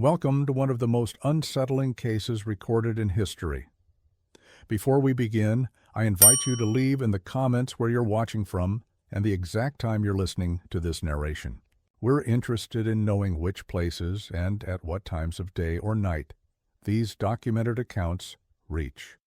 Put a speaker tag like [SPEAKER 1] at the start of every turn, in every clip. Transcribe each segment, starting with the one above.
[SPEAKER 1] Welcome to one of the most unsettling cases recorded in history. Before we begin, I invite you to leave in the comments where you're watching from and the exact time you're listening to this narration. We're interested in knowing which places and at what times of day or night these documented accounts reach.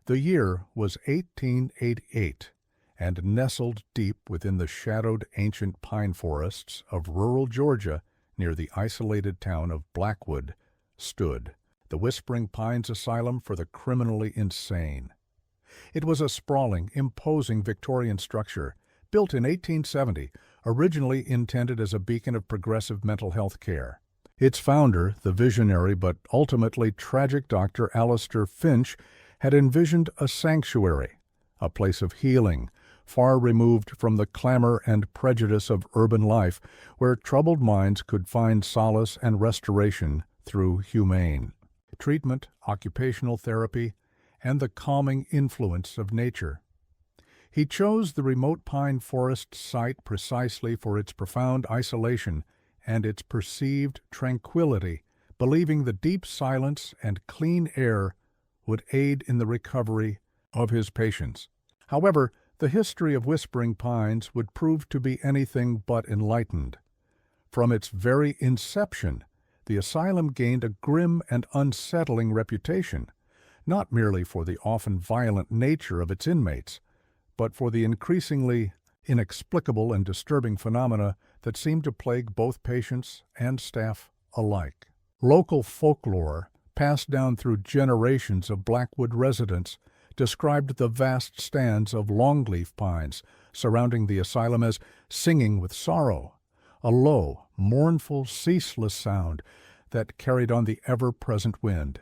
[SPEAKER 1] The year was 1888, and nestled deep within the shadowed ancient pine forests of rural Georgia near the isolated town of Blackwood stood the Whispering Pines Asylum for the criminally insane. It was a sprawling, imposing Victorian structure built in 1870, originally intended as a beacon of progressive mental health care. Its founder, the visionary but ultimately tragic Dr. Alistair Finch, had envisioned a sanctuary, a place of healing, far removed from the clamor and prejudice of urban life, where troubled minds could find solace and restoration through humane treatment, occupational therapy, and the calming influence of nature. He chose the remote pine forest site precisely for its profound isolation and its perceived tranquility, believing the deep silence and clean air would aid in the recovery of his patients. However, the history of Whispering Pines would prove to be anything but enlightened. From its very inception, the asylum gained a grim and unsettling reputation, not merely for the often violent nature of its inmates, but for the increasingly inexplicable and disturbing phenomena that seemed to plague both patients and staff alike. Local folklore, passed down through generations of Blackwood residents, described the vast stands of longleaf pines surrounding the asylum as singing with sorrow, a low, mournful, ceaseless sound that carried on the ever-present wind,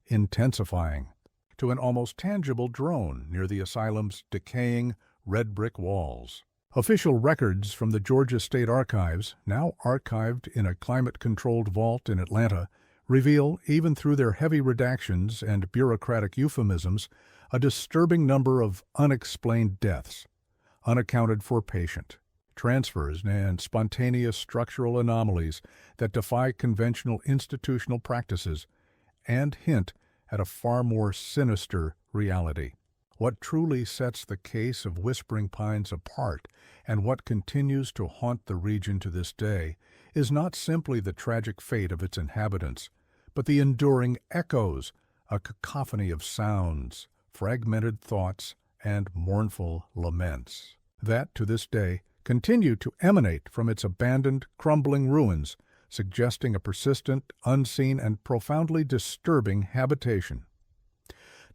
[SPEAKER 1] intensifying to an almost tangible drone near the asylum's decaying red brick walls. Official records from the Georgia State Archives, now archived in a climate-controlled vault in Atlanta, reveal, even through their heavy redactions and bureaucratic euphemisms, a disturbing number of unexplained deaths, unaccounted for patient transfers, and spontaneous structural anomalies that defy conventional institutional practices and hint at a far more sinister reality. What truly sets the case of Whispering Pines apart and what continues to haunt the region to this day is not simply the tragic fate of its inhabitants, but the enduring echoes, a cacophony of sounds, fragmented thoughts, and mournful laments that, to this day, continue to emanate from its abandoned, crumbling ruins, suggesting a persistent, unseen, and profoundly disturbing habitation.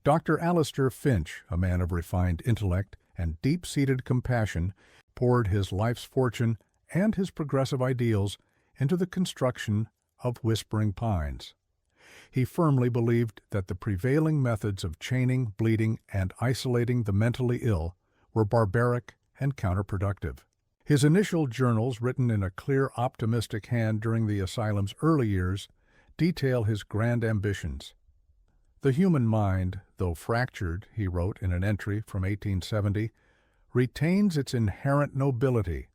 [SPEAKER 1] Dr. Alistair Finch, a man of refined intellect and deep-seated compassion, poured his life's fortune and his progressive ideals into the construction of Whispering Pines. He firmly believed that the prevailing methods of chaining, bleeding, and isolating the mentally ill were barbaric and counterproductive. His initial journals, written in a clear, optimistic hand during the asylum's early years, detail his grand ambitions. "The human mind, though fractured," he wrote in an entry from 1870, "retains its inherent nobility.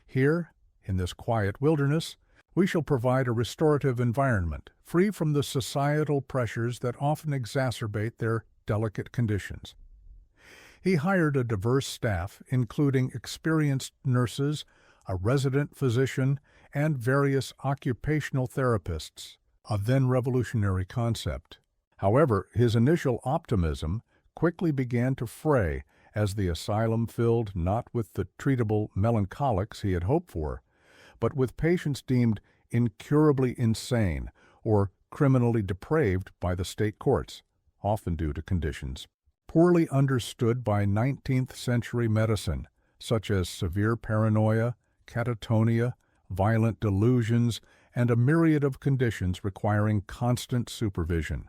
[SPEAKER 1] Here, in this quiet wilderness, we shall provide a restorative environment, free from the societal pressures that often exacerbate their delicate conditions." He hired a diverse staff, including experienced nurses, a resident physician, and various occupational therapists, a then-revolutionary concept. However, his initial optimism quickly began to fray as the asylum filled not with the treatable melancholics he had hoped for, but with patients deemed incurably insane or criminally depraved by the state courts, often due to conditions poorly understood by 19th-century medicine, such as severe paranoia, catatonia, violent delusions, and a myriad of conditions requiring constant supervision.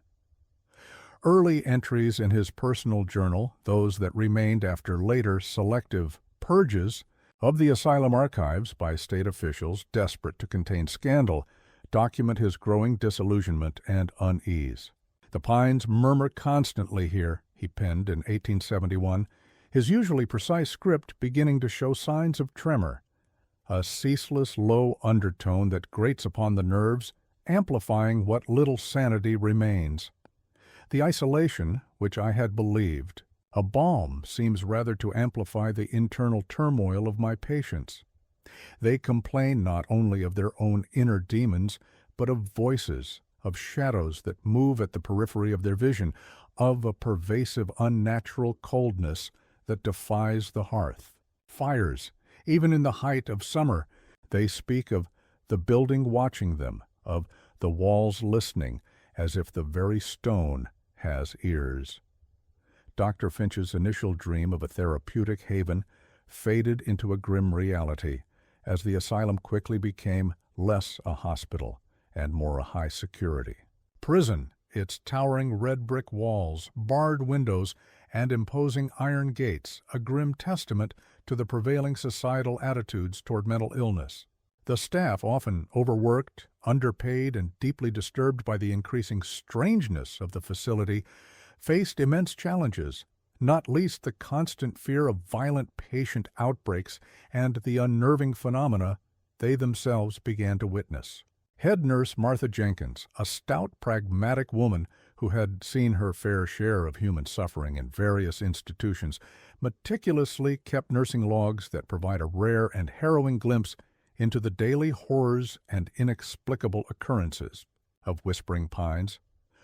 [SPEAKER 1] Early entries in his personal journal, those that remained after later selective purges of the asylum archives by state officials desperate to contain scandal, document his growing disillusionment and unease. "The pines murmur constantly here," he penned in 1871, his usually precise script beginning to show signs of tremor, a ceaseless low undertone that grates upon the nerves amplifying what little sanity remains. The isolation, which I had believed a balm, seems rather to amplify the internal turmoil of my patients. They complain not only of their own inner demons, but of voices, of shadows that move at the periphery of their vision, of a pervasive unnatural coldness that defies the hearth. Fires, even in the height of summer, they speak of the building watching them, of the walls listening, as if the very stone has ears. Dr. Finch's initial dream of a therapeutic haven faded into a grim reality, as the asylum quickly became less a hospital and more a high security prison. Its towering red brick walls, barred windows, and imposing iron gates, a grim testament to the prevailing societal attitudes toward mental illness. The staff, often overworked, underpaid, and deeply disturbed by the increasing strangeness of the facility, faced immense challenges, not least the constant fear of violent patient outbreaks and the unnerving phenomena they themselves began to witness. Head nurse Martha Jenkins, a stout, pragmatic woman who had seen her fair share of human suffering in various institutions, meticulously kept nursing logs that provide a rare and harrowing glimpse into the daily horrors and inexplicable occurrences of Whispering Pines.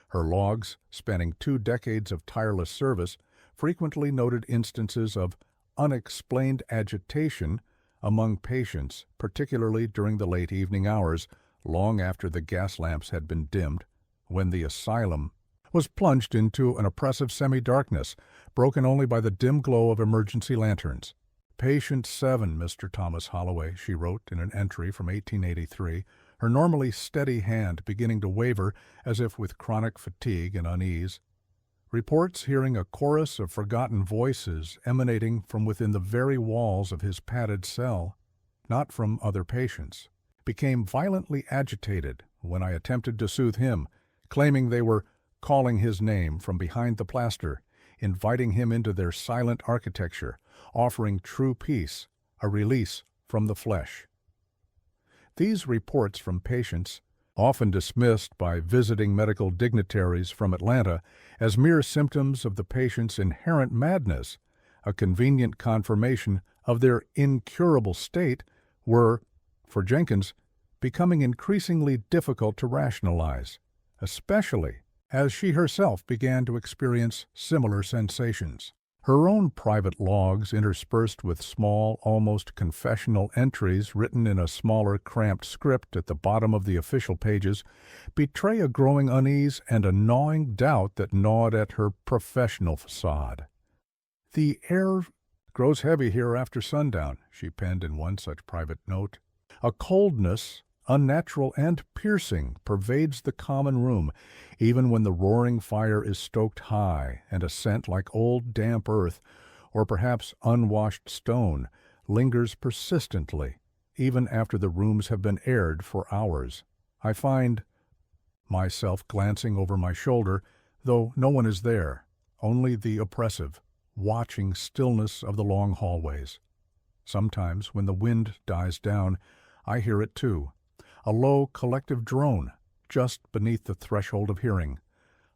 [SPEAKER 1] Her logs, spanning 2 decades of tireless service, frequently noted instances of unexplained agitation among patients, particularly during the late evening hours, long after the gas lamps had been dimmed, when the asylum was plunged into an oppressive semi-darkness, broken only by the dim glow of emergency lanterns. "Patient 7, Mr. Thomas Holloway," she wrote in an entry from 1883, her normally steady hand beginning to waver as if with chronic fatigue and unease. Reports hearing a chorus of forgotten voices emanating from within the very walls of his padded cell, not from other patients. Became violently agitated when I attempted to soothe him, claiming they were calling his name from behind the plaster, inviting him into their silent architecture, offering true peace, a release from the flesh. These reports from patients, often dismissed by visiting medical dignitaries from Atlanta as mere symptoms of the patient's inherent madness, a convenient confirmation of their incurable state, were, for Jenkins, becoming increasingly difficult to rationalize, especially as she herself began to experience similar sensations. Her own private logs, interspersed with small, almost confessional entries written in a smaller, cramped script at the bottom of the official pages, betray a growing unease and a gnawing doubt that gnawed at her professional facade. "The air grows heavy here after sundown," she penned in one such private note. "A coldness, unnatural and piercing, pervades the common room, even when the roaring fire is stoked high and a scent like old damp earth, or perhaps unwashed stone, lingers persistently, even after the rooms have been aired for hours. I find myself glancing over my shoulder, though no one is there, only the oppressive, watching stillness of the long hallways. Sometimes, when the wind dies down, I hear it too, a low collective drone just beneath the threshold of hearing,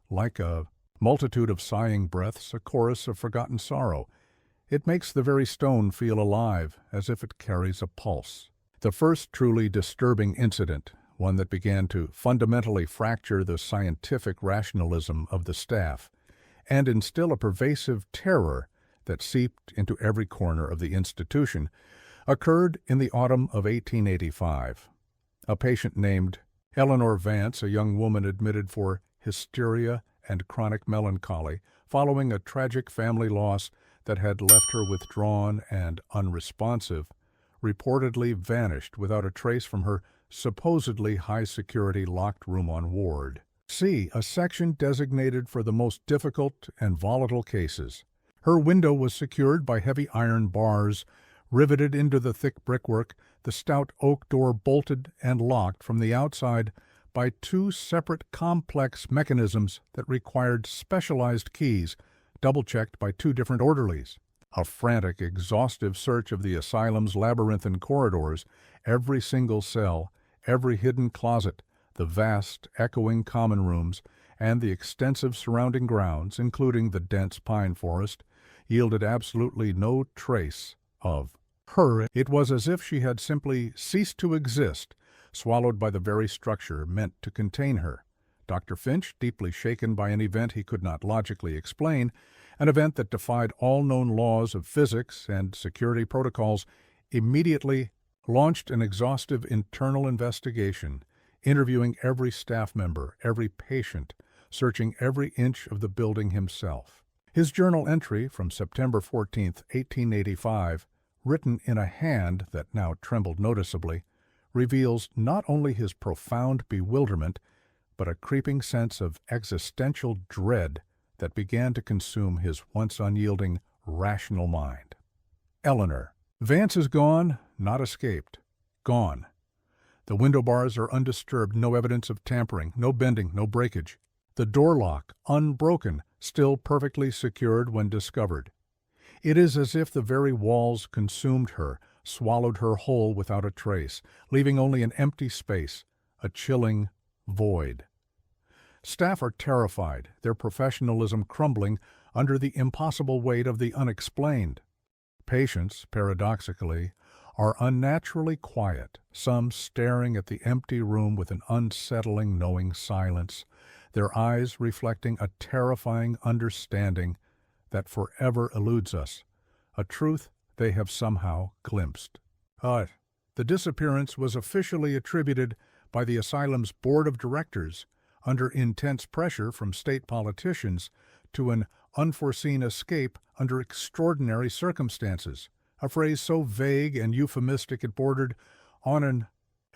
[SPEAKER 1] like a multitude of sighing breaths, a chorus of forgotten sorrow. It makes the very stone feel alive, as if it carries a pulse." The first truly disturbing incident, one that began to fundamentally fracture the scientific rationalism of the staff, and instill a pervasive terror that seeped into every corner of the institution, occurred in the autumn of 1885. A patient named Eleanor Vance, a young woman admitted for hysteria and chronic melancholy, following a tragic family loss that had left her withdrawn and unresponsive, reportedly vanished without a trace from her supposedly high-security locked room on ward. See a section designated for the most difficult and volatile cases. Her window was secured by heavy iron bars, riveted into the thick brickwork, the stout oak door bolted and locked from the outside by 2 separate complex mechanisms that required specialized keys, double-checked by 2 different orderlies. A frantic, exhaustive search of the asylum's labyrinthine corridors, every single cell, every hidden closet, The vast, echoing common rooms and the extensive surrounding grounds, including the dense pine forest, yielded absolutely no trace of her. It was as if she had simply ceased to exist, swallowed by the very structure meant to contain her. Dr. Finch, deeply shaken by an event he could not logically explain, an event that defied all known laws of physics and security protocols, immediately launched an exhaustive internal investigation, interviewing every staff member, every patient, searching every inch of the building himself. His journal entry from September 14, 1885, written in a hand that now trembled noticeably, reveals not only his profound bewilderment, but a creeping sense of existential dread that began to consume his once unyielding, rational mind. Eleanor. Vance is gone, not escaped. Gone. The window bars are undisturbed, no evidence of tampering, no bending, no breakage. The door lock, unbroken, still perfectly secured when discovered. It is as if the very walls consumed her, swallowed her whole without a trace, leaving only an empty space, a chilling void. Staff are terrified, their professionalism crumbling under the impossible weight of the unexplained. Patients, paradoxically, are unnaturally quiet, some staring at the empty room with an unsettling, knowing silence, their eyes reflecting a terrifying understanding that forever eludes us, a truth they have somehow glimpsed. The disappearance was officially attributed by the asylum's board of directors, under intense pressure from state politicians, to an unforeseen escape under extraordinary circumstances, a phrase so vague and euphemistic it bordered on an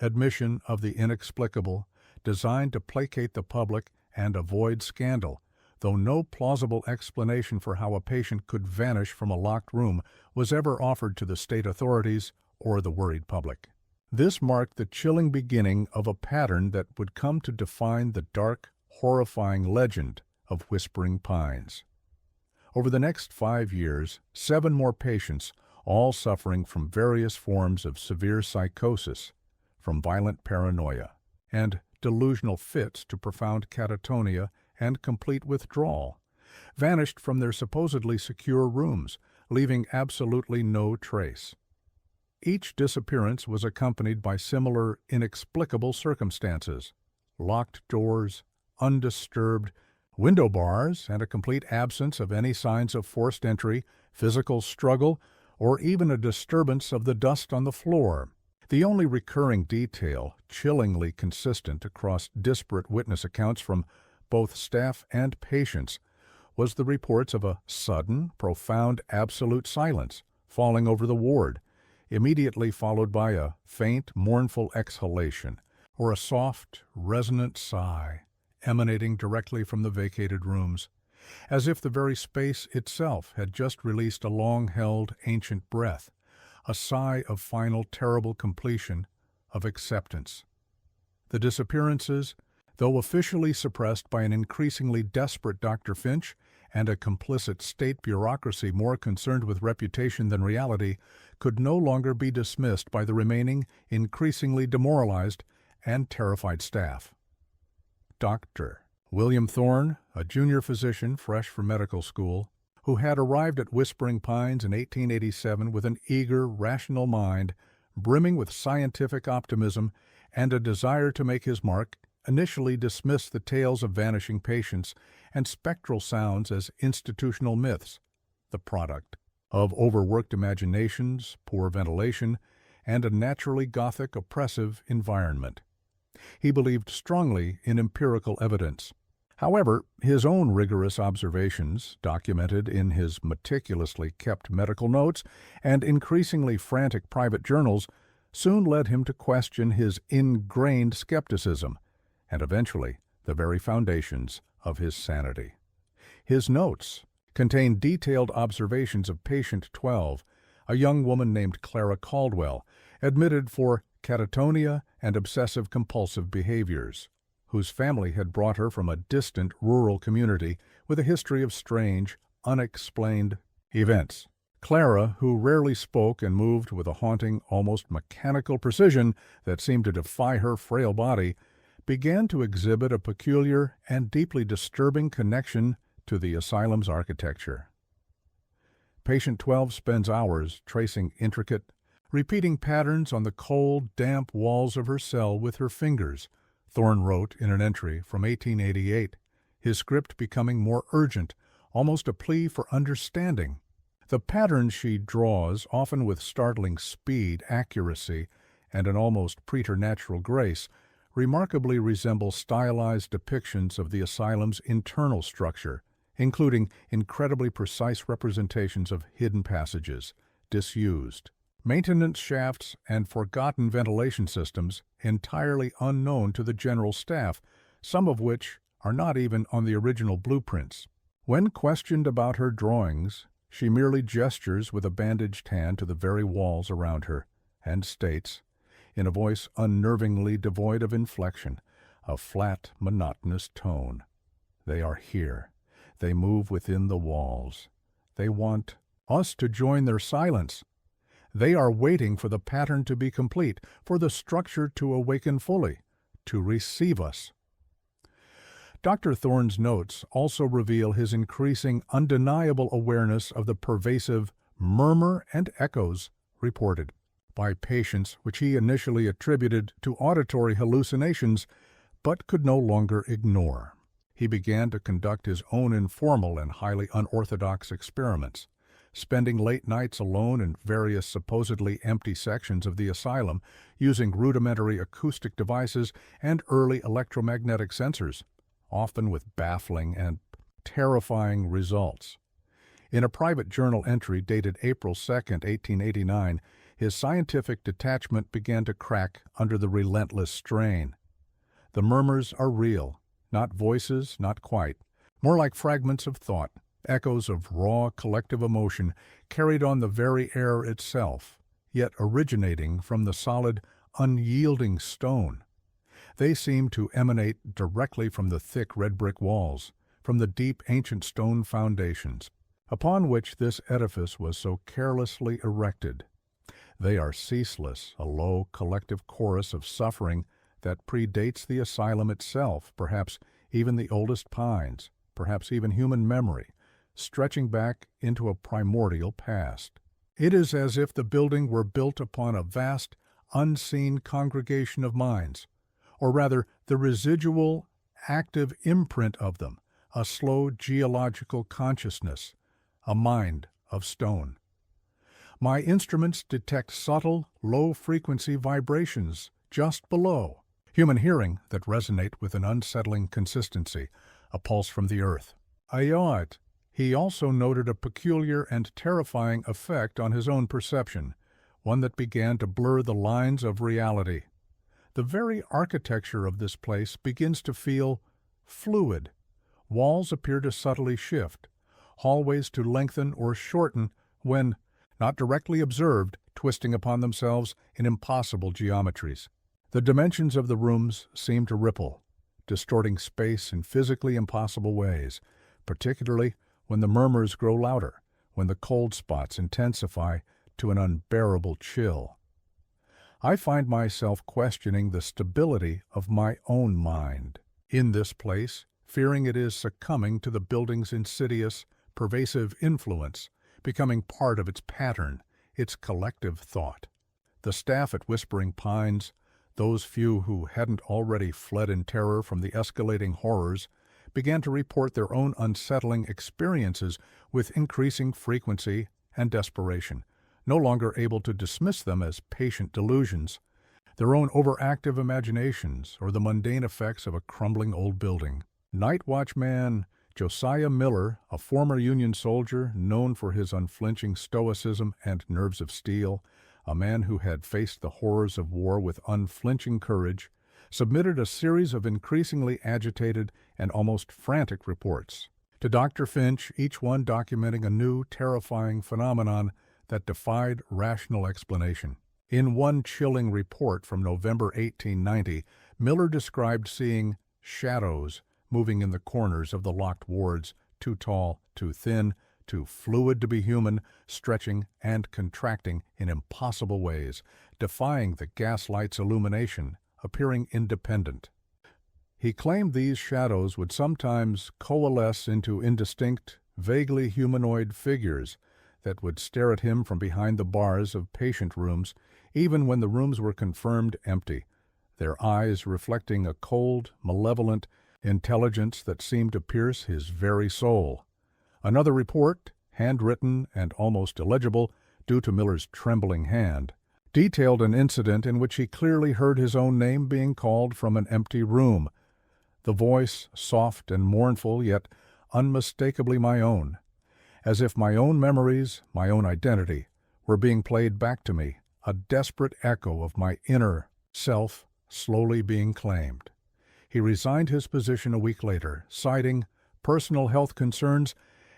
[SPEAKER 1] admission of the inexplicable, designed to placate the public and avoid scandal, though no plausible explanation for how a patient could vanish from a locked room was ever offered to the state authorities or the worried public. This marked the chilling beginning of a pattern that would come to define the dark, horrifying legend of Whispering Pines. Over the next 5 years, 7 more patients, all suffering from various forms of severe psychosis, from violent paranoia and delusional fits to profound catatonia and complete withdrawal, vanished from their supposedly secure rooms, leaving absolutely no trace. Each disappearance was accompanied by similar inexplicable circumstances: locked doors, undisturbed window bars, and a complete absence of any signs of forced entry, physical struggle, or even a disturbance of the dust on the floor. The only recurring detail, chillingly consistent across disparate witness accounts from both staff and patients, was the reports of a sudden, profound, absolute silence falling over the ward, immediately followed by a faint, mournful exhalation, or a soft, resonant sigh emanating directly from the vacated rooms, as if the very space itself had just released a long-held, ancient breath, a sigh of final, terrible completion, of acceptance. The disappearances, though officially suppressed by an increasingly desperate Dr. Finch and a complicit state bureaucracy more concerned with reputation than reality, could no longer be dismissed by the remaining, increasingly demoralized and terrified staff. Dr. William Thorne, a junior physician fresh from medical school, who had arrived at Whispering Pines in 1887 with an eager, rational mind, brimming with scientific optimism and a desire to make his mark, initially dismissed the tales of vanishing patients and spectral sounds as institutional myths, the product of overworked imaginations, poor ventilation, and a naturally Gothic, oppressive environment. He believed strongly in empirical evidence. However, his own rigorous observations, documented in his meticulously kept medical notes and increasingly frantic private journals, soon led him to question his ingrained skepticism and eventually the very foundations of his sanity. His notes contained detailed observations of patient 12, a young woman named Clara Caldwell, admitted for catatonia and obsessive-compulsive behaviors, whose family had brought her from a distant rural community with a history of strange, unexplained events. Clara, who rarely spoke and moved with a haunting, almost mechanical precision that seemed to defy her frail body, began to exhibit a peculiar and deeply disturbing connection to the asylum's architecture. Patient 12 spends hours tracing intricate, repeating patterns on the cold, damp walls of her cell with her fingers, Thorne wrote in an entry from 1888, his script becoming more urgent, almost a plea for understanding. The patterns she draws, often with startling speed, accuracy, and an almost preternatural grace, remarkably resemble stylized depictions of the asylum's internal structure, including incredibly precise representations of hidden passages, disused maintenance shafts, and forgotten ventilation systems entirely unknown to the general staff, some of which are not even on the original blueprints. When questioned about her drawings, she merely gestures with a bandaged hand to the very walls around her, and states, in a voice unnervingly devoid of inflection, a flat, monotonous tone, "They are here. They move within the walls. They want us to join their silence. They are waiting for the pattern to be complete, for the structure to awaken fully, to receive us." Dr. Thorne's notes also reveal his increasing, undeniable awareness of the pervasive murmur and echoes reported by patients, which he initially attributed to auditory hallucinations, but could no longer ignore. He began to conduct his own informal and highly unorthodox experiments, spending late nights alone in various supposedly empty sections of the asylum, using rudimentary acoustic devices and early electromagnetic sensors, often with baffling and terrifying results. In a private journal entry dated April 2, 1889, his scientific detachment began to crack under the relentless strain. The murmurs are real, not voices, not quite, more like fragments of thought, echoes of raw collective emotion carried on the very air itself, yet originating from the solid, unyielding stone. They seem to emanate directly from the thick red brick walls, from the deep ancient stone foundations, upon which this edifice was so carelessly erected. They are ceaseless, a low collective chorus of suffering that predates the asylum itself, perhaps even the oldest pines, perhaps even human memory, stretching back into a primordial past. It is as if the building were built upon a vast, unseen congregation of minds, or rather the residual, active imprint of them, a slow geological consciousness, a mind of stone. My instruments detect subtle, low-frequency vibrations just below, human hearing that resonate with an unsettling consistency, a pulse from the earth. Ayot. He also noted a peculiar and terrifying effect on his own perception, one that began to blur the lines of reality. The very architecture of this place begins to feel fluid. Walls appear to subtly shift, hallways to lengthen or shorten when, not directly observed, twisting upon themselves in impossible geometries. The dimensions of the rooms seem to ripple, distorting space in physically impossible ways, particularly when the murmurs grow louder, when the cold spots intensify to an unbearable chill. I find myself questioning the stability of my own mind in this place, fearing it is succumbing to the building's insidious, pervasive influence, becoming part of its pattern, its collective thought. The staff at Whispering Pines, those few who hadn't already fled in terror from the escalating horrors, began to report their own unsettling experiences with increasing frequency and desperation, no longer able to dismiss them as patient delusions, their own overactive imaginations, or the mundane effects of a crumbling old building. Night watchman Josiah Miller, a former Union soldier known for his unflinching stoicism and nerves of steel, a man who had faced the horrors of war with unflinching courage, submitted a series of increasingly agitated and almost frantic reports to Dr. Finch, each one documenting a new, terrifying phenomenon that defied rational explanation. In one chilling report from November 1890, Miller described seeing shadows moving in the corners of the locked wards, too tall, too thin, too fluid to be human, stretching and contracting in impossible ways, defying the gaslight's illumination, appearing independent. He claimed these shadows would sometimes coalesce into indistinct, vaguely humanoid figures that would stare at him from behind the bars of patient rooms, even when the rooms were confirmed empty, their eyes reflecting a cold, malevolent intelligence that seemed to pierce his very soul. Another report, handwritten and almost illegible due to Miller's trembling hand, detailed an incident in which he clearly heard his own name being called from an empty room, the voice soft and mournful, yet unmistakably my own, as if my own memories, my own identity, were being played back to me, a desperate echo of my inner self slowly being claimed. He resigned his position a week later, citing personal health concerns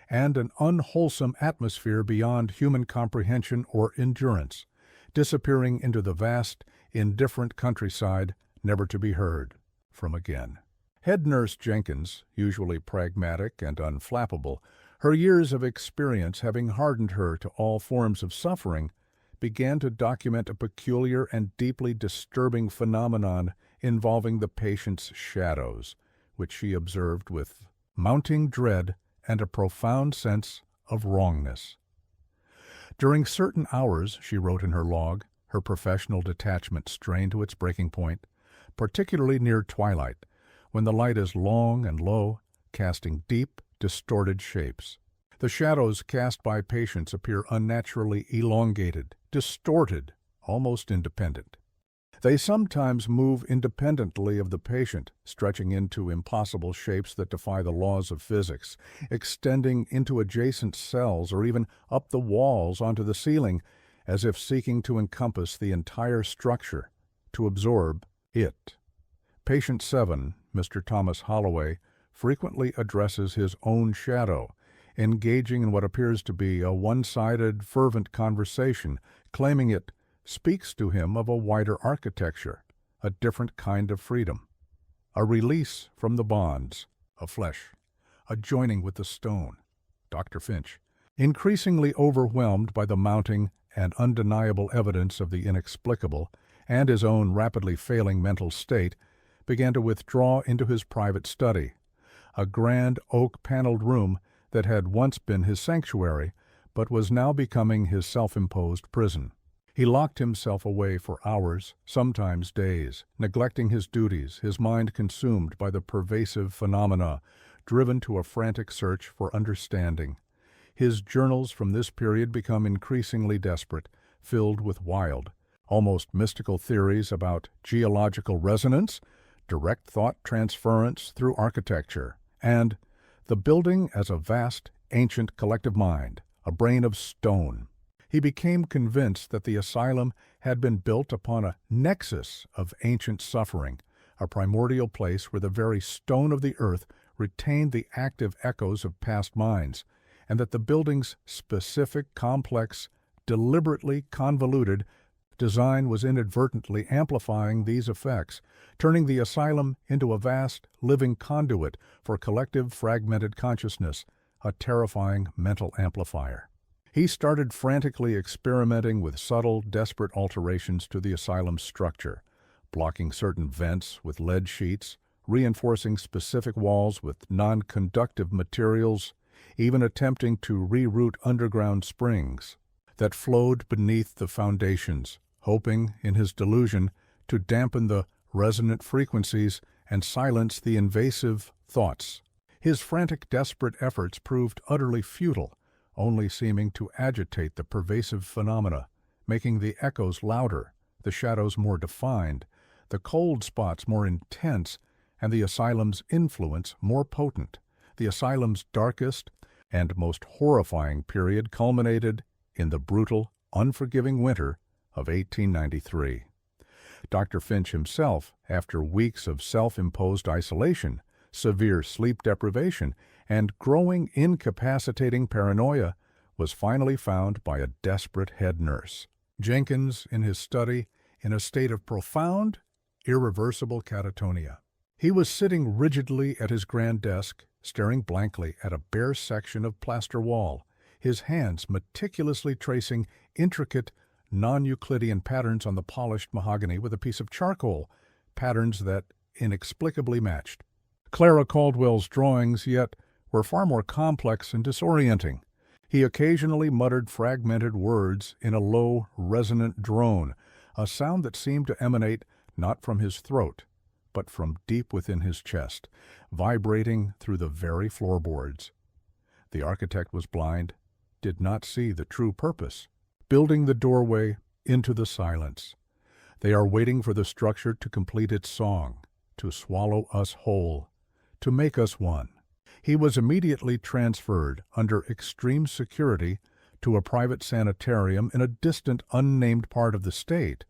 [SPEAKER 1] and an unwholesome atmosphere beyond human comprehension or endurance, disappearing into the vast, indifferent countryside, never to be heard from again. Head nurse Jenkins, usually pragmatic and unflappable, her years of experience having hardened her to all forms of suffering, began to document a peculiar and deeply disturbing phenomenon involving the patient's shadows, which she observed with mounting dread and a profound sense of wrongness. During certain hours, she wrote in her log, her professional detachment strained to its breaking point, particularly near twilight, when the light is long and low, casting deep, distorted shapes. The shadows cast by patients appear unnaturally elongated, distorted, almost independent. They sometimes move independently of the patient, stretching into impossible shapes that defy the laws of physics, extending into adjacent cells or even up the walls onto the ceiling, as if seeking to encompass the entire structure, to absorb it. Patient 7, Mr. Thomas Holloway, frequently addresses his own shadow, engaging in what appears to be a one-sided, fervent conversation, claiming it speaks to him of a wider architecture, a different kind of freedom, a release from the bonds of flesh, a joining with the stone. Dr. Finch, increasingly overwhelmed by the mounting and undeniable evidence of the inexplicable and his own rapidly failing mental state, began to withdraw into his private study, a grand oak-paneled room that had once been his sanctuary, but was now becoming his self-imposed prison. He locked himself away for hours, sometimes days, neglecting his duties, his mind consumed by the pervasive phenomena, driven to a frantic search for understanding. His journals from this period become increasingly desperate, filled with wild, almost mystical theories about geological resonance, direct thought transference through architecture, and the building as a vast, ancient collective mind, a brain of stone. He became convinced that the asylum had been built upon a nexus of ancient suffering, a primordial place where the very stone of the earth retained the active echoes of past minds, and that the building's specific, complex, deliberately convoluted design was inadvertently amplifying these effects, turning the asylum into a vast, living conduit for collective fragmented consciousness, a terrifying mental amplifier. He started frantically experimenting with subtle, desperate alterations to the asylum's structure, blocking certain vents with lead sheets, reinforcing specific walls with non-conductive materials, even attempting to reroute underground springs that flowed beneath the foundations, hoping, in his delusion, to dampen the resonant frequencies and silence the invasive thoughts. His frantic, desperate efforts proved utterly futile, only seeming to agitate the pervasive phenomena, making the echoes louder, the shadows more defined, the cold spots more intense, and the asylum's influence more potent. The asylum's darkest and most horrifying period culminated in the brutal, unforgiving winter of 1893. Dr. Finch himself, after weeks of self-imposed isolation, severe sleep deprivation, and growing incapacitating paranoia, was finally found by a desperate head nurse. Jenkins, in his study, in a state of profound, irreversible catatonia. He was sitting rigidly at his grand desk, staring blankly at a bare section of plaster wall, his hands meticulously tracing intricate, non-Euclidean patterns on the polished mahogany with a piece of charcoal, patterns that, inexplicably matched. Clara Caldwell's drawings, yet, were far more complex and disorienting. He occasionally muttered fragmented words in a low, resonant drone, a sound that seemed to emanate not from his throat, but from deep within his chest, vibrating through the very floorboards. The architect was blind, did not see the true purpose, building the doorway into the silence. They are waiting for the structure to complete its song, to swallow us whole, to make us one. He was immediately transferred under extreme security to a private sanitarium in a distant, unnamed part of the state,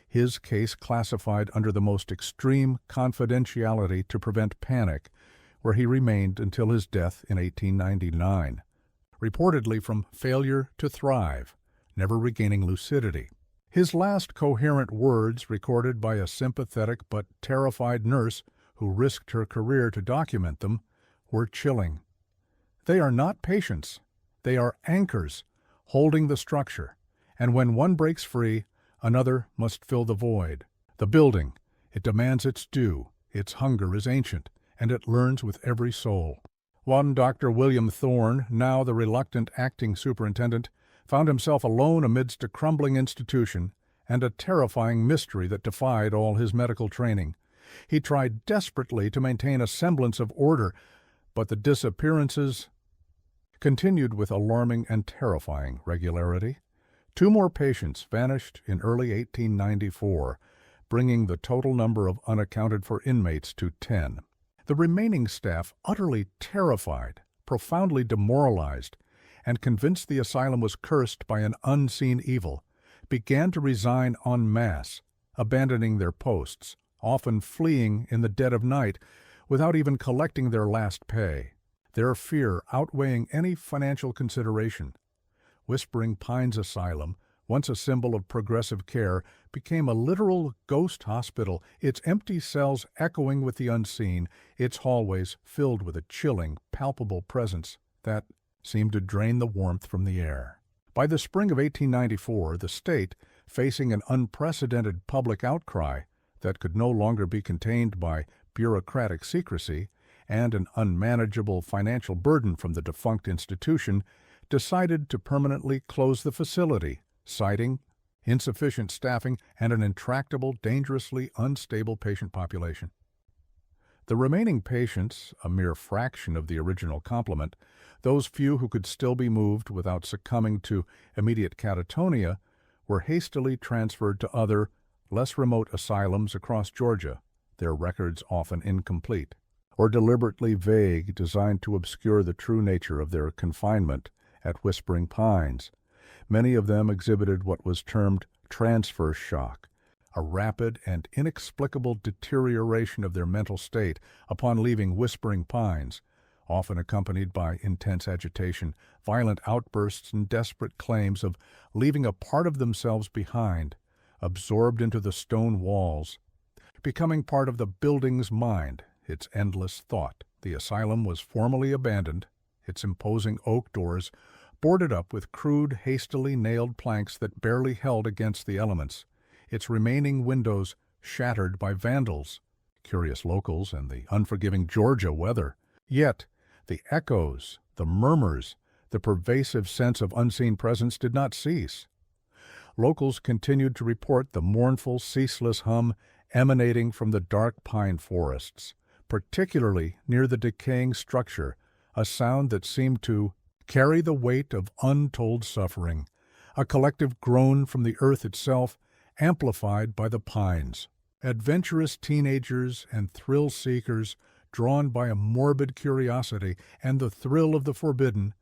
[SPEAKER 1] his case classified under the most extreme confidentiality to prevent panic, where he remained until his death in 1899, reportedly from failure to thrive, never regaining lucidity. His last coherent words, recorded by a sympathetic but terrified nurse who risked her career to document them, were chilling. "They are not patients. They are anchors, holding the structure, and when one breaks free, another must fill the void. The building, it demands its due, its hunger is ancient, and it learns with every soul." One Dr. William Thorne, now the reluctant acting superintendent, found himself alone amidst a crumbling institution and a terrifying mystery that defied all his medical training. He tried desperately to maintain a semblance of order, but the disappearances continued with alarming and terrifying regularity. 2 more patients vanished in early 1894, bringing the total number of unaccounted-for inmates to 10. The remaining staff, utterly terrified, profoundly demoralized, and convinced the asylum was cursed by an unseen evil, began to resign en masse, abandoning their posts, often fleeing in the dead of night without even collecting their last pay, their fear outweighing any financial consideration. Whispering Pines Asylum, once a symbol of progressive care, became a literal ghost hospital, its empty cells echoing with the unseen, its hallways filled with a chilling, palpable presence that seemed to drain the warmth from the air. By the spring of 1894, the state, facing an unprecedented public outcry that could no longer be contained by bureaucratic secrecy and an unmanageable financial burden from the defunct institution, decided to permanently close the facility, citing insufficient staffing and an intractable, dangerously unstable patient population. The remaining patients, a mere fraction of the original complement, those few who could still be moved without succumbing to immediate catatonia, were hastily transferred to other, less remote asylums across Georgia, their records often incomplete, or deliberately vague, designed to obscure the true nature of their confinement at Whispering Pines. Many of them exhibited what was termed transfer shock, a rapid and inexplicable deterioration of their mental state upon leaving Whispering Pines, often accompanied by intense agitation, violent outbursts, and desperate claims of leaving a part of themselves behind, absorbed into the stone walls, becoming part of the building's mind, its endless thought. The asylum was formally abandoned, its imposing oak doors boarded up with crude, hastily nailed planks that barely held against the elements, its remaining windows shattered by vandals, curious locals, and the unforgiving Georgia weather. Yet, the echoes, the murmurs, the pervasive sense of unseen presence did not cease. Locals continued to report the mournful, ceaseless hum emanating from the dark pine forests, particularly near the decaying structure, a sound that seemed to carry the weight of untold suffering, a collective groan from the earth itself, amplified by the pines. Adventurous teenagers and thrill-seekers, drawn by a morbid curiosity and the thrill of the forbidden,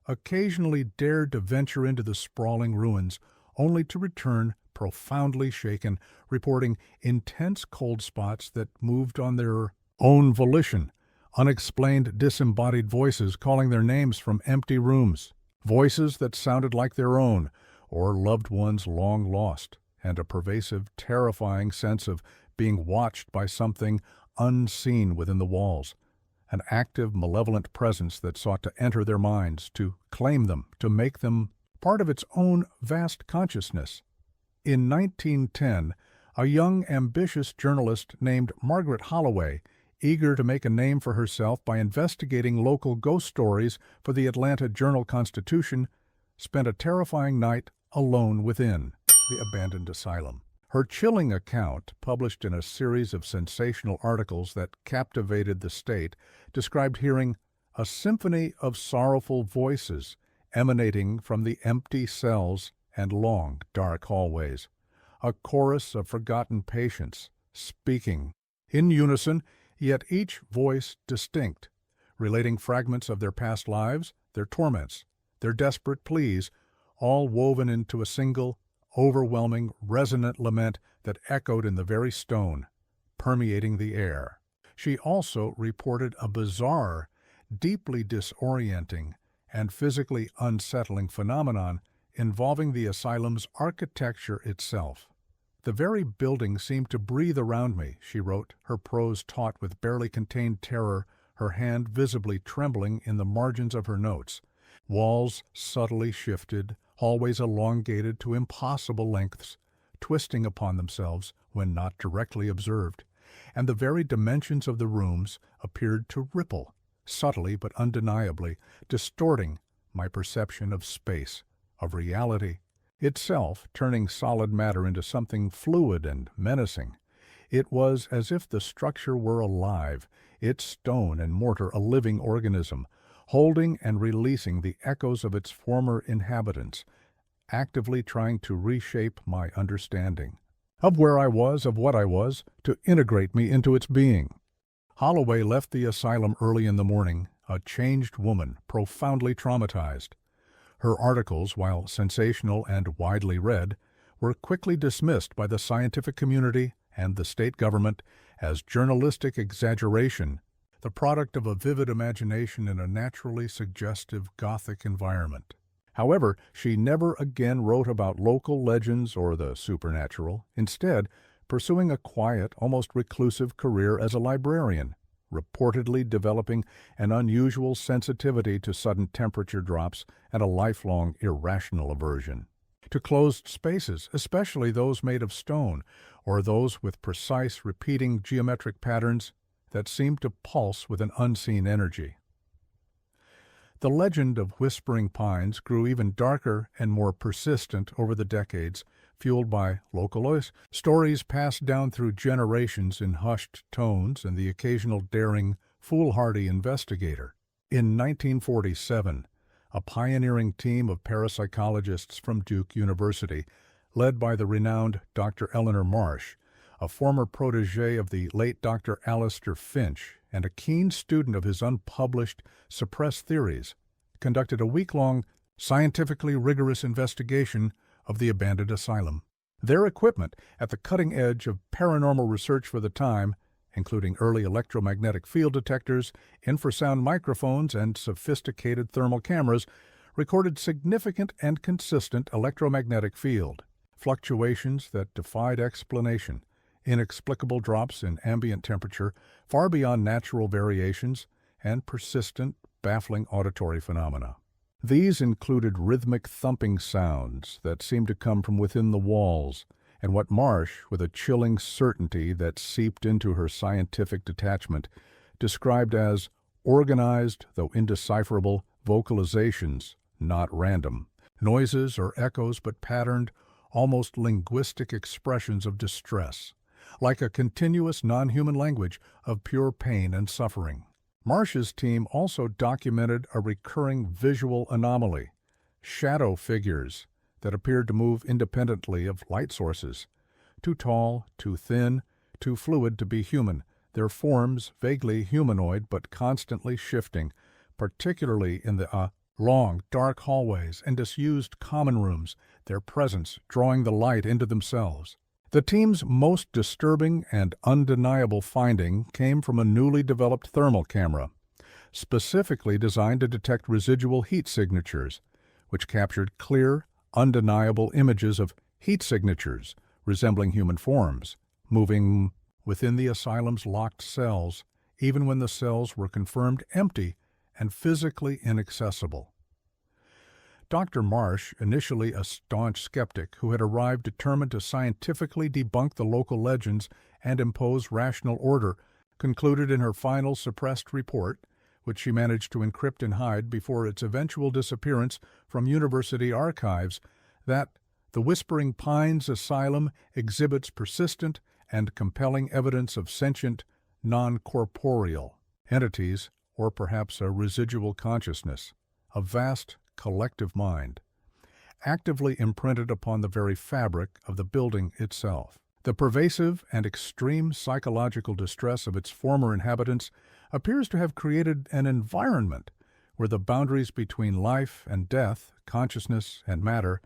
[SPEAKER 1] occasionally dared to venture into the sprawling ruins, only to return profoundly shaken, reporting intense cold spots that moved on their own volition, unexplained disembodied voices calling their names from empty rooms, voices that sounded like their own or loved ones long lost, and a pervasive, terrifying sense of being watched by something unseen within the walls, an active, malevolent presence that sought to enter their minds, to claim them, to make them part of its own vast consciousness. In 1910, a young, ambitious journalist named Margaret Holloway, eager to make a name for herself by investigating local ghost stories for the Atlanta Journal-Constitution, spent a terrifying night alone within the abandoned asylum. Her chilling account, published in a series of sensational articles that captivated the state, described hearing a symphony of sorrowful voices emanating from the empty cells and long, dark hallways, a chorus of forgotten patients speaking in unison, yet each voice distinct, relating fragments of their past lives, their torments, their desperate pleas, all woven into a single, overwhelming, resonant lament that echoed in the very stone, permeating the air. She also reported a bizarre, deeply disorienting, and physically unsettling phenomenon involving the asylum's architecture itself. "The very building seemed to breathe around me," she wrote, her prose taut with barely contained terror, her hand visibly trembling in the margins of her notes. Walls subtly shifted, hallways elongated to impossible lengths, twisting upon themselves when not directly observed, and the very dimensions of the rooms appeared to ripple, subtly but undeniably, distorting my perception of space, of reality itself, turning solid matter into something fluid and menacing. It was as if the structure were alive, its stone and mortar a living organism, holding and releasing the echoes of its former inhabitants, actively trying to reshape my understanding of where I was, of what I was, to integrate me into its being. Holloway left the asylum early in the morning, a changed woman, profoundly traumatized. Her articles, while sensational and widely read, were quickly dismissed by the scientific community and the state government as journalistic exaggeration, the product of a vivid imagination in a naturally suggestive Gothic environment. However, she never again wrote about local legends or the supernatural, instead pursuing a quiet, almost reclusive career as a librarian, reportedly developing an unusual sensitivity to sudden temperature drops and a lifelong irrational aversion to closed spaces, especially those made of stone, or those with precise, repeating geometric patterns that seemed to pulse with an unseen energy. The legend of Whispering Pines grew even darker and more persistent over the decades, fueled by local stories passed down through generations in hushed tones and the occasional daring, foolhardy investigator. In 1947, a pioneering team of parapsychologists from Duke University, led by the renowned Dr. Eleanor Marsh, a former protege of the late Dr. Alistair Finch and a keen student of his unpublished, suppressed theories, conducted a week-long, scientifically rigorous investigation of the abandoned asylum. Their equipment, at the cutting edge of paranormal research for the time, including early electromagnetic field detectors, infrasound microphones, and sophisticated thermal cameras, recorded significant and consistent electromagnetic field fluctuations that defied explanation, inexplicable drops in ambient temperature far beyond natural variations, and persistent, baffling auditory phenomena. These included rhythmic thumping sounds that seemed to come from within the walls, and what Marsh, with a chilling certainty that seeped into her scientific detachment, described as organized, though indecipherable, vocalizations, not random, noises or echoes but patterned, almost linguistic expressions of distress, like a continuous non-human language of pure pain and suffering. Marsh's team also documented a recurring visual anomaly, shadow figures that appeared to move independently of light sources, too tall, too thin, too fluid to be human, their forms vaguely humanoid but constantly shifting, particularly in the long, dark hallways and disused common rooms, their presence drawing the light into themselves. The team's most disturbing and undeniable finding came from a newly developed thermal camera, specifically designed to detect residual heat signatures, which captured clear, undeniable images of heat signatures resembling human forms, moving within the asylum's locked cells, even when the cells were confirmed empty and physically inaccessible. Dr. Marsh, initially a staunch skeptic who had arrived determined to scientifically debunk the local legends and impose rational order, concluded in her final suppressed report, which she managed to encrypt and hide before its eventual disappearance from university archives, that the Whispering Pines Asylum exhibits persistent and compelling evidence of sentient, non-corporeal entities, or perhaps a residual consciousness, a vast collective mind, actively imprinted upon the very fabric of the building itself. The pervasive and extreme psychological distress of its former inhabitants appears to have created an environment where the boundaries between life and death, consciousness and matter,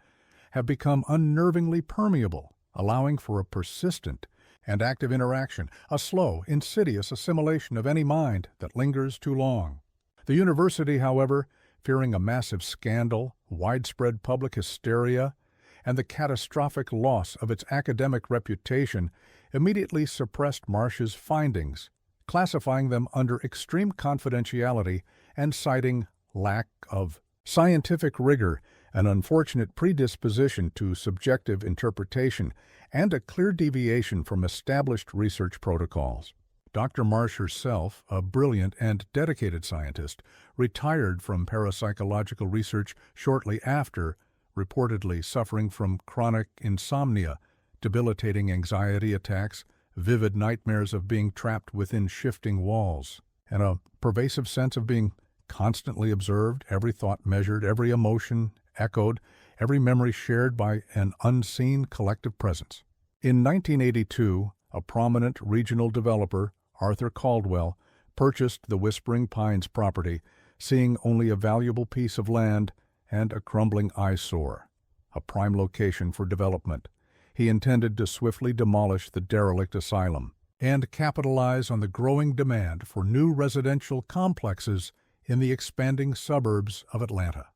[SPEAKER 1] have become unnervingly permeable, allowing for a persistent and active interaction, a slow, insidious assimilation of any mind that lingers too long. The university, however, fearing a massive scandal, widespread public hysteria, and the catastrophic loss of its academic reputation, immediately suppressed Marsh's findings, classifying them under extreme confidentiality and citing lack of scientific rigor, an unfortunate predisposition to subjective interpretation, and a clear deviation from established research protocols. Dr. Marsh herself, a brilliant and dedicated scientist, retired from parapsychological research shortly after, reportedly suffering from chronic insomnia, debilitating anxiety attacks, vivid nightmares of being trapped within shifting walls, and a pervasive sense of being constantly observed, every thought measured, every emotion echoed, every memory shared by an unseen collective presence. In 1982, a prominent regional developer, Arthur Caldwell, purchased the Whispering Pines property, seeing only a valuable piece of land and a crumbling eyesore, a prime location for development. He intended to swiftly demolish the derelict asylum and capitalize on the growing demand for new residential complexes in the expanding suburbs of Atlanta.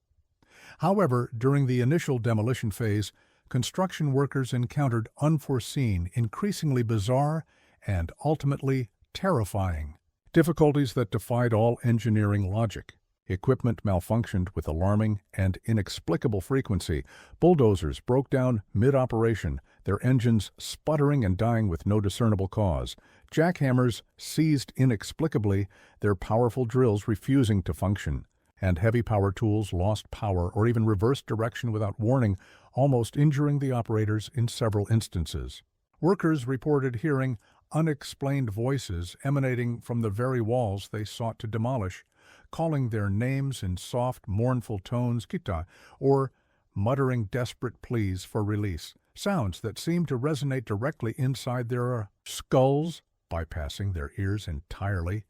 [SPEAKER 1] However, during the initial demolition phase, construction workers encountered unforeseen, increasingly bizarre, and ultimately terrifying difficulties that defied all engineering logic. Equipment malfunctioned with alarming and inexplicable frequency. Bulldozers broke down mid-operation, their engines sputtering and dying with no discernible cause. Jackhammers seized inexplicably, their powerful drills refusing to function. And heavy power tools lost power or even reversed direction without warning, almost injuring the operators in several instances. Workers reported hearing unexplained voices emanating from the very walls they sought to demolish, calling their names in soft, mournful tones, kita, or muttering desperate pleas for release, sounds that seemed to resonate directly inside their skulls, bypassing their ears entirely,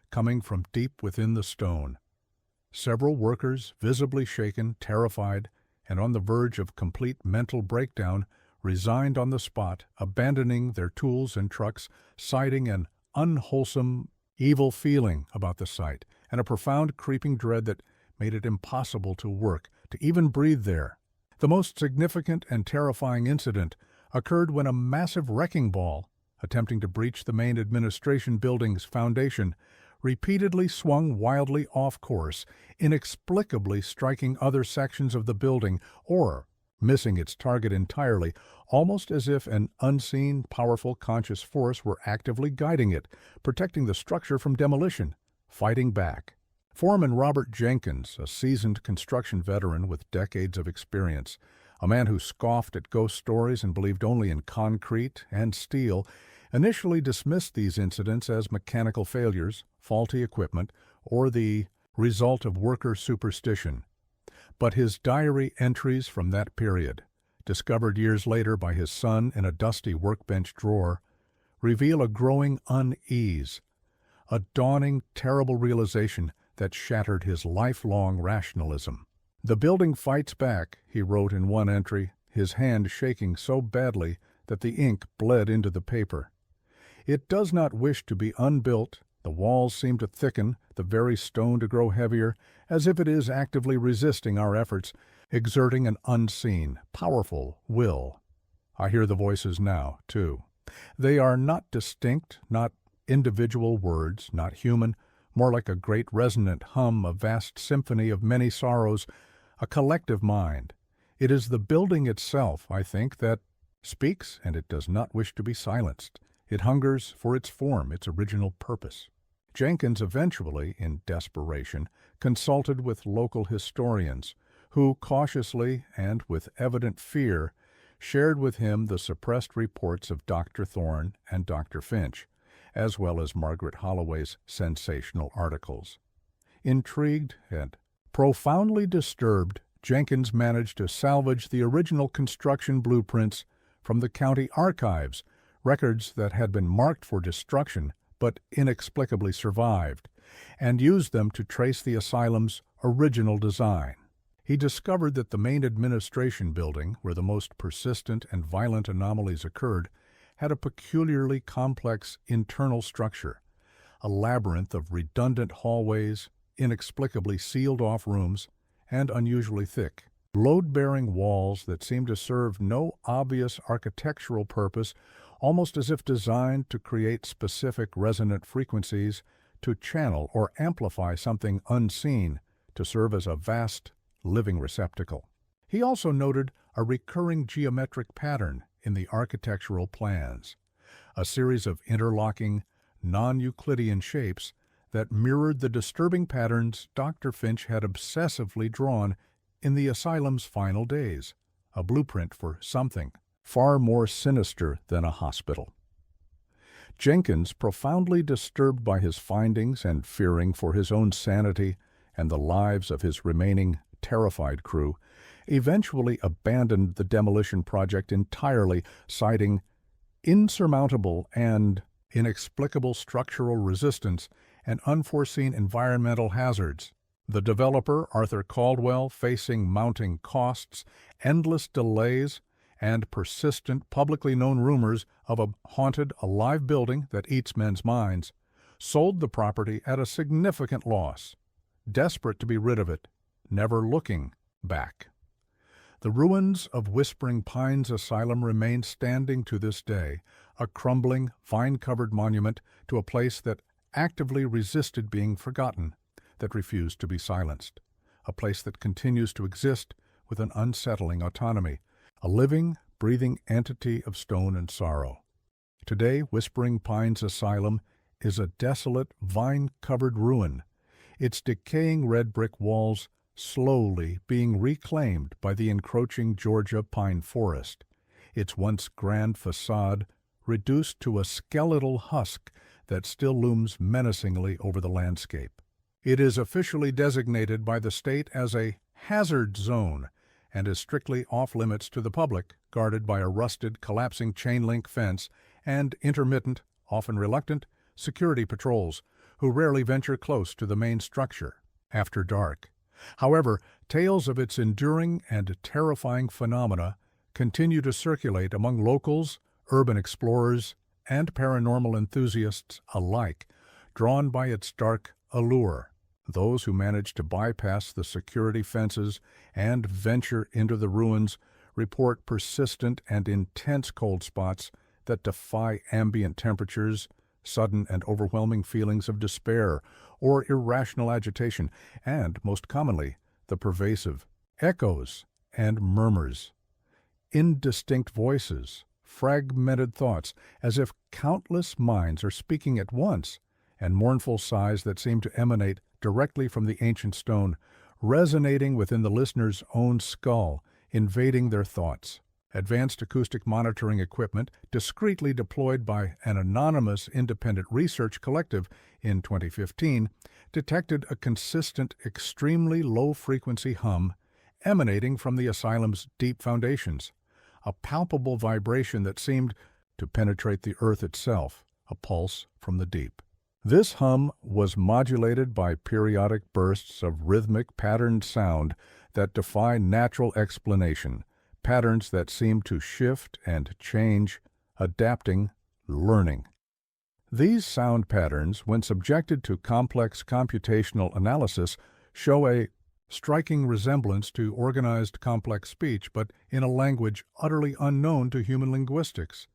[SPEAKER 1] coming from deep within the stone. Several workers, visibly shaken, terrified, and on the verge of complete mental breakdown, resigned on the spot, abandoning their tools and trucks, citing an unwholesome, evil feeling about the site, and a profound creeping dread that made it impossible to work, to even breathe there. The most significant and terrifying incident occurred when a massive wrecking ball, attempting to breach the main administration building's foundation, repeatedly swung wildly off course, inexplicably striking other sections of the building or missing its target entirely, almost as if an unseen, powerful, conscious force were actively guiding it, protecting the structure from demolition, fighting back. Foreman Robert Jenkins, a seasoned construction veteran with decades of experience, a man who scoffed at ghost stories and believed only in concrete and steel, initially dismissed these incidents as mechanical failures, faulty equipment, or the result of worker superstition. But his diary entries from that period, discovered years later by his son in a dusty workbench drawer, reveal a growing unease, a dawning terrible realization that shattered his lifelong rationalism. "The building fights back," he wrote in one entry, his hand shaking so badly that the ink bled into the paper. "It does not wish to be unbuilt. The walls seem to thicken, the very stone to grow heavier, as if it is actively resisting our efforts, exerting an unseen, powerful will. I hear the voices now, too. They are not distinct, not individual words, not human, more like a great resonant hum, a vast symphony of many sorrows, a collective mind. It is the building itself, I think, that speaks, and it does not wish to be silenced. It hungers for its form, its original purpose. Jenkins eventually, in desperation, consulted with local historians, who cautiously and with evident fear shared with him the suppressed reports of Dr. Thorne and Dr. Finch, as well as Margaret Holloway's sensational articles. Intrigued and profoundly disturbed, Jenkins managed to salvage the original construction blueprints from the county archives, records that had been marked for destruction but inexplicably survived, and used them to trace the asylum's original design. He discovered that the main administration building, where the most persistent and violent anomalies occurred, had a peculiarly complex internal structure, a labyrinth of redundant hallways, inexplicably sealed-off rooms, and unusually thick, load-bearing walls that seemed to serve no obvious architectural purpose, almost as if designed to create specific resonant frequencies to channel or amplify something unseen, to serve as a vast living receptacle. He also noted a recurring geometric pattern in the architectural plans, a series of interlocking, non-Euclidean shapes that mirrored the disturbing patterns Dr. Finch had obsessively drawn in the asylum's final days, a blueprint for something far more sinister than a hospital. Jenkins, profoundly disturbed by his findings and fearing for his own sanity and the lives of his remaining terrified crew, eventually abandoned the demolition project entirely, citing insurmountable and inexplicable structural resistance and unforeseen environmental hazards. The developer, Arthur Caldwell, facing mounting costs, endless delays, and persistent publicly known rumors of a haunted, alive building that eats men's minds, sold the property at a significant loss, desperate to be rid of it, never looking back. The ruins of Whispering Pines Asylum remain standing to this day, a crumbling, vine-covered monument to a place that actively resisted being forgotten, that refused to be silenced, a place that continues to exist with an unsettling autonomy, a living, breathing entity of stone and sorrow. Today, Whispering Pines Asylum is a desolate, vine-covered ruin, its decaying red brick walls slowly being reclaimed by the encroaching Georgia pine forest, its once grand facade reduced to a skeletal husk that still looms menacingly over the landscape. It is officially designated by the state as a hazard zone and is strictly off-limits to the public, guarded by a rusted, collapsing chain-link fence and intermittent, often reluctant, security patrols who rarely venture close to the main structure after dark. However, tales of its enduring and terrifying phenomena continue to circulate among locals, urban explorers, and paranormal enthusiasts alike, drawn by its dark allure. Those who manage to bypass the security fences and venture into the ruins report persistent and intense cold spots that defy ambient temperatures, sudden and overwhelming feelings of despair or irrational agitation, and, most commonly, the pervasive echoes and murmurs, indistinct voices, fragmented thoughts, as if countless minds are speaking at once, and mournful sighs that seem to emanate directly from the ancient stone, resonating within the listener's own skull, invading their thoughts. Advanced acoustic monitoring equipment, discreetly deployed by an anonymous independent research collective in 2015, detected a consistent, extremely low-frequency hum emanating from the asylum's deep foundations, a palpable vibration that seemed to penetrate the earth itself, a pulse from the deep. This hum was modulated by periodic bursts of rhythmic, patterned sound that defy natural explanation, patterns that seem to shift and change, adapting, learning. These sound patterns, when subjected to complex computational analysis, show a striking resemblance to organized complex speech, but in a language utterly unknown to human linguistics,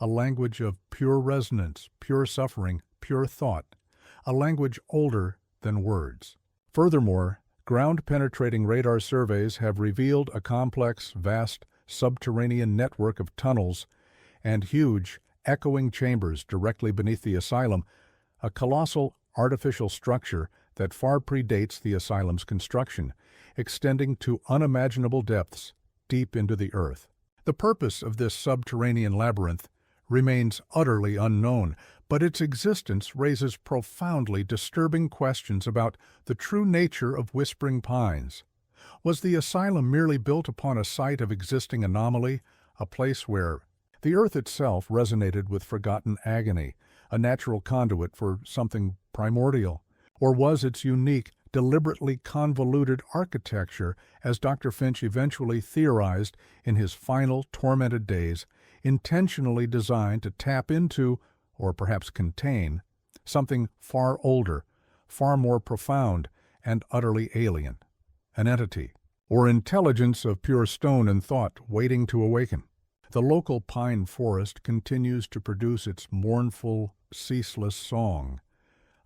[SPEAKER 1] a language of pure resonance, pure suffering, pure thought, a language older than words. Furthermore, Ground-penetrating radar surveys have revealed a complex, vast, subterranean network of tunnels and huge, echoing chambers directly beneath the asylum, a colossal artificial structure that far predates the asylum's construction, extending to unimaginable depths deep into the earth. The purpose of this subterranean labyrinth remains utterly unknown, but its existence raises profoundly disturbing questions about the true nature of Whispering Pines. Was the asylum merely built upon a site of existing anomaly, a place where the earth itself resonated with forgotten agony, a natural conduit for something primordial? Or was its unique, deliberately convoluted architecture, as Dr. Finch eventually theorized in his final tormented days, intentionally designed to tap into, or perhaps contain, something far older, far more profound, and utterly alien? An entity, or intelligence of pure stone and thought waiting to awaken? The local pine forest continues to produce its mournful, ceaseless song,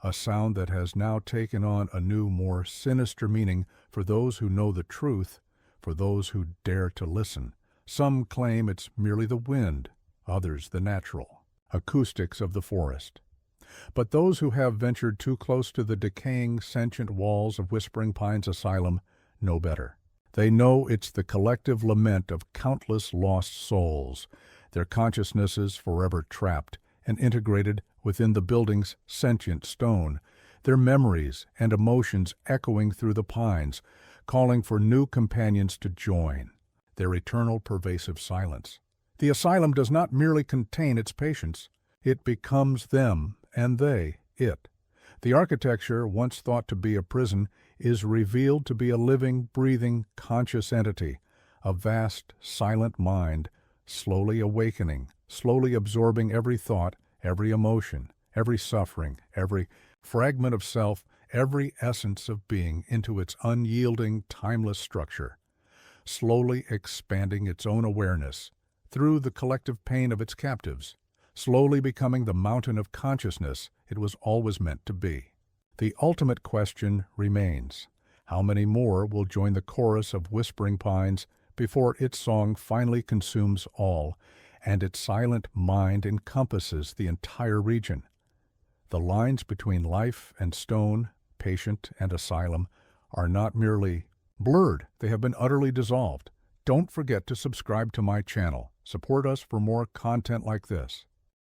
[SPEAKER 1] a sound that has now taken on a new, more sinister meaning for those who know the truth, for those who dare to listen. Some claim it's merely the wind, others the natural acoustics of the forest. But those who have ventured too close to the decaying, sentient walls of Whispering Pines Asylum know better. They know it's the collective lament of countless lost souls, their consciousnesses forever trapped and integrated within the building's sentient stone, their memories and emotions echoing through the pines, calling for new companions to join, their eternal pervasive silence. The asylum does not merely contain its patients, it becomes them, and they, it. The architecture, once thought to be a prison, is revealed to be a living, breathing, conscious entity, a vast, silent mind, slowly awakening, slowly absorbing every thought, every emotion, every suffering, every fragment of self, every essence of being into its unyielding, timeless structure, slowly expanding its own awareness through the collective pain of its captives, slowly becoming the mountain of consciousness it was always meant to be. The ultimate question remains: how many more will join the chorus of Whispering Pines before its song finally consumes all, and its silent mind encompasses the entire region? The lines between life and stone, patient and asylum, are not merely blurred, they have been utterly dissolved. Don't forget to subscribe to my channel. Support us for more content like this.